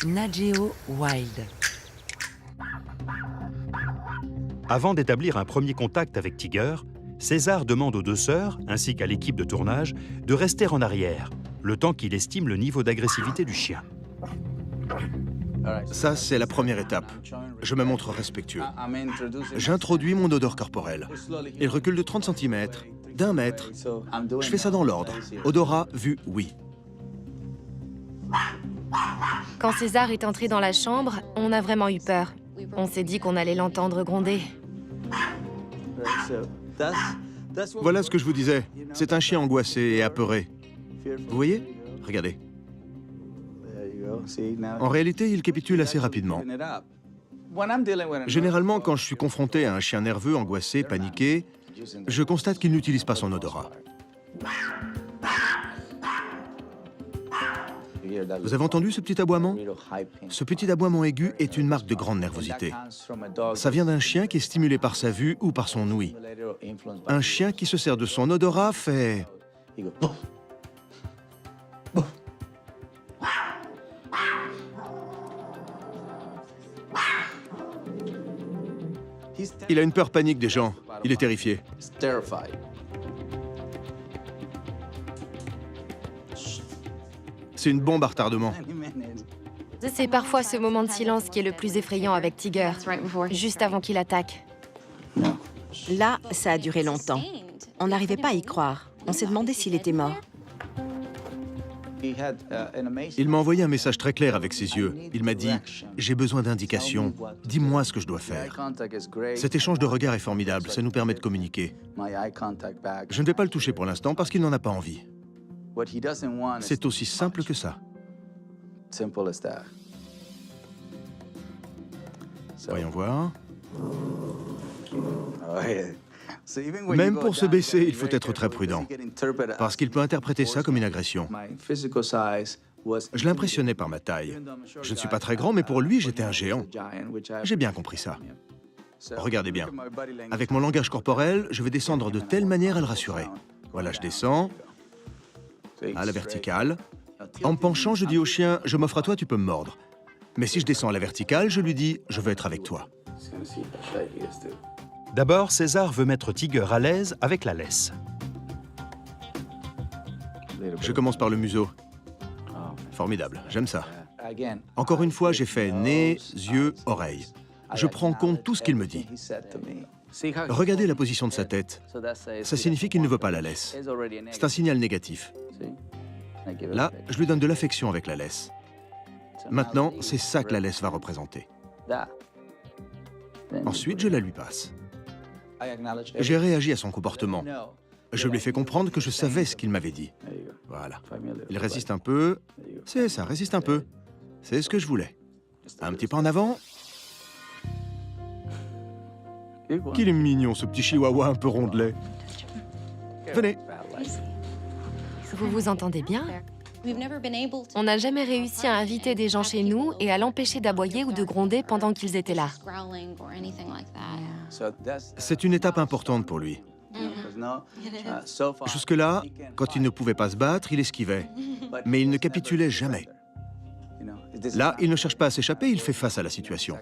Nat Geo Wild. Avant d'établir un premier contact avec Tiger, César demande aux deux sœurs, ainsi qu'à l'équipe de tournage, de rester en arrière, le temps qu'il estime le niveau d'agressivité du chien. Ça, c'est la première étape. Je me montre respectueux. J'introduis mon odeur corporelle. Il recule de 30 cm, d'1 mètre. Je fais ça dans l'ordre. Odorat, vue, oui. Quand César est entré dans la chambre, on a vraiment eu peur. On s'est dit qu'on allait l'entendre gronder. Voilà ce que je vous disais. C'est un chien angoissé et apeuré. Vous voyez? Regardez. En réalité, il capitule assez rapidement. Généralement, quand je suis confronté à un chien nerveux, angoissé, paniqué, je constate qu'il n'utilise pas son odorat. Vous avez entendu ce petit aboiement? Ce petit aboiement aigu est une marque de grande nervosité. Ça vient d'un chien qui est stimulé par sa vue ou par son ouïe. Un chien qui se sert de son odorat fait... Il a une peur panique des gens. Il est terrifié. C'est une bombe à retardement. C'est parfois ce moment de silence qui est le plus effrayant avec Tiger, juste avant qu'il attaque. Là, ça a duré longtemps. On n'arrivait pas à y croire. On s'est demandé s'il était mort. Il m'a envoyé un message très clair avec ses yeux. Il m'a dit « J'ai besoin d'indications. Dis-moi ce que je dois faire. » Cet échange de regards est formidable. Ça nous permet de communiquer. Je ne vais pas le toucher pour l'instant parce qu'il n'en a pas envie. C'est aussi simple que ça. Voyons voir. Même pour se baisser, il faut être très prudent, parce qu'il peut interpréter ça comme une agression. Je l'impressionnais par ma taille. Je ne suis pas très grand, mais pour lui, j'étais un géant. J'ai bien compris ça. Regardez bien. Avec mon langage corporel, je vais descendre de telle manière à le rassurer. Voilà, je descends. À la verticale. En me penchant, je dis au chien, je m'offre à toi, tu peux me mordre. Mais si je descends à la verticale, je lui dis, je veux être avec toi. D'abord, César veut mettre Tiger à l'aise avec la laisse. Je commence par le museau. Formidable, j'aime ça. Encore une fois, j'ai fait nez, yeux, oreilles. Je prends en compte tout ce qu'il me dit. Regardez la position de sa tête. Ça signifie qu'il ne veut pas la laisse. C'est un signal négatif. Là, je lui donne de l'affection avec la laisse. Maintenant, c'est ça que la laisse va représenter. Ensuite, je la lui passe. J'ai réagi à son comportement. Je lui ai fait comprendre que je savais ce qu'il m'avait dit. Voilà. Il résiste un peu. C'est ça, résiste un peu. C'est ce que je voulais. Un petit pas en avant. Qu'il est mignon, ce petit chihuahua un peu rondelet. Venez. Vous vous entendez bien? On n'a jamais réussi à inviter des gens chez nous et à l'empêcher d'aboyer ou de gronder pendant qu'ils étaient là. C'est une étape importante pour lui. Jusque-là, quand il ne pouvait pas se battre, il esquivait. Mais il ne capitulait jamais. Là, il ne cherche pas à s'échapper, il fait face à la situation.